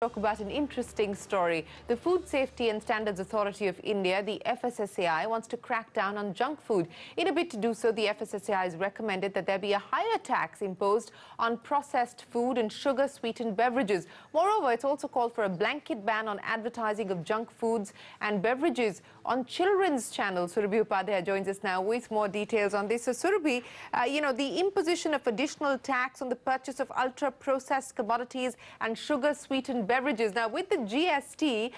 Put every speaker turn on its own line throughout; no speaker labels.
Talk about an interesting story. The Food Safety and Standards Authority of India, the FSSAI, wants to crack down on junk food. In a bid to do so, the FSSAI has recommended that there be a higher tax imposed on processed food and sugar-sweetened beverages. Moreover, it's also called for a blanket ban on advertising of junk foods and beverages on children's channels. Surabhi Upadhyay joins us now with more details on this. So, Surabhi, the imposition of additional tax on the purchase of ultra-processed commodities and sugar-sweetened beverages. Now, with the GST,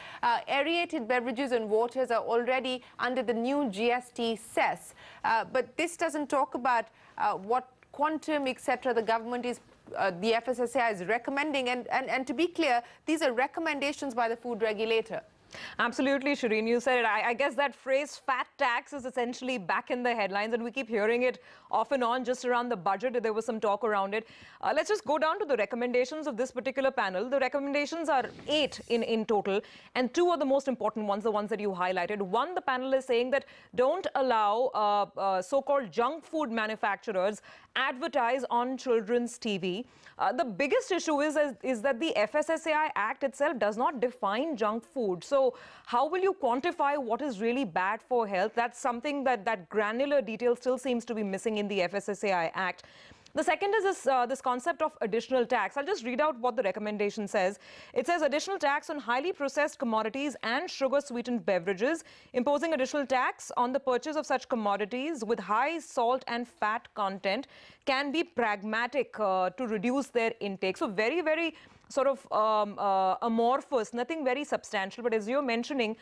aerated beverages and waters are already under the new GST cess. But this doesn't talk about what quantum, etc., the government is, the FSSAI is recommending. And to be clear, these are recommendations by the food regulator.
Absolutely, Shireen, you said it. I guess that phrase fat tax is essentially back in the headlines, and we keep hearing it off and on just around the budget. There was some talk around it. Let's just go down to the recommendations of this particular panel. The recommendations are 8 in total, and 2 are the most important ones, the ones that you highlighted. One, the panel is saying that don't allow so-called junk food manufacturers advertise on children's TV. The biggest issue is that the FSSAI Act itself does not define junk food. So how will you quantify what is really bad for health? That's something that granular detail still seems to be missing in the FSSAI Act. The second is this concept of additional tax. I'll just read out what the recommendation says. It says additional tax on highly processed commodities and sugar-sweetened beverages, imposing additional tax on the purchase of such commodities with high salt and fat content can be pragmatic to reduce their intake. So very, very sort of amorphous, nothing very substantial. But as you're mentioning,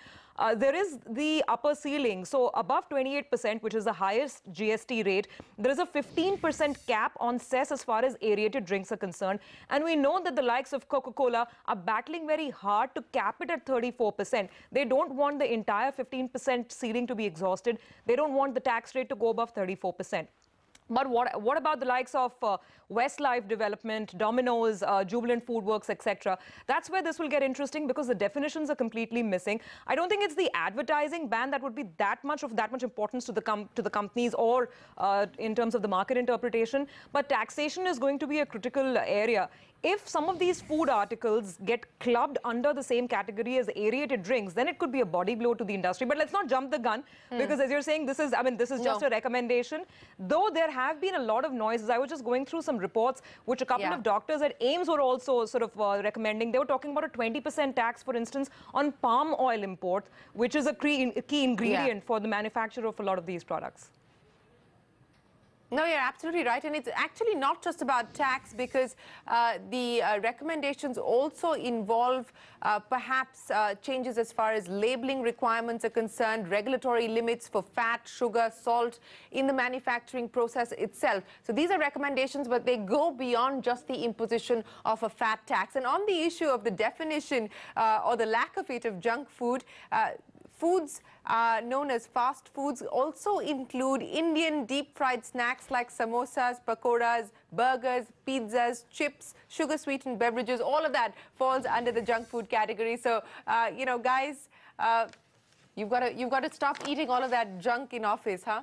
there is the upper ceiling. So above 28%, which is the highest GST rate, there is a 15% cap on cess as far as aerated drinks are concerned. And we know that the likes of Coca-Cola are battling very hard to cap it at 34%. They don't want the entire 15% ceiling to be exhausted. They don't want the tax rate to go above 34%. But what about the likes of Westlife Development, Domino's, Jubilant Foodworks, etc.? That's where this will get interesting because the definitions are completely missing. I don't think it's the advertising ban that would be that much importance to the companies or in terms of the market interpretation. But taxation is going to be a critical area. If some of these food articles get clubbed under the same category as aerated drinks, then it could be a body blow to the industry. But let's not jump the gun because, as you're saying, this is just a recommendation. Though there have been a lot of noises. I was just going through some reports which a couple of doctors at AIMS were also sort of recommending. They were talking about a 20% tax, for instance, on palm oil import, which is a key ingredient for the manufacture of a lot of these products.
No, you're absolutely right. And it's actually not just about tax because the recommendations also involve perhaps changes as far as labeling requirements are concerned, regulatory limits for fat, sugar, salt in the manufacturing process itself. So these are recommendations, but they go beyond just the imposition of a fat tax. And on the issue of the definition or the lack of it of junk food, foods known as fast foods also include Indian deep-fried snacks like samosas, pakoras, burgers, pizzas, chips, sugar-sweetened beverages. All of that falls under the junk food category. So, guys, you've got to stop eating all of that junk in office, huh?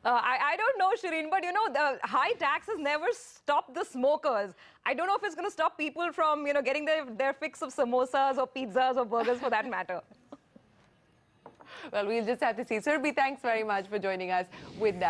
I don't know, Shireen, but the high taxes never stop the smokers. I don't know if it's going to stop people from, getting their fix of samosas or pizzas or burgers for that matter.
Well, we'll just have to see. Surabhi, thanks very much for joining us with that.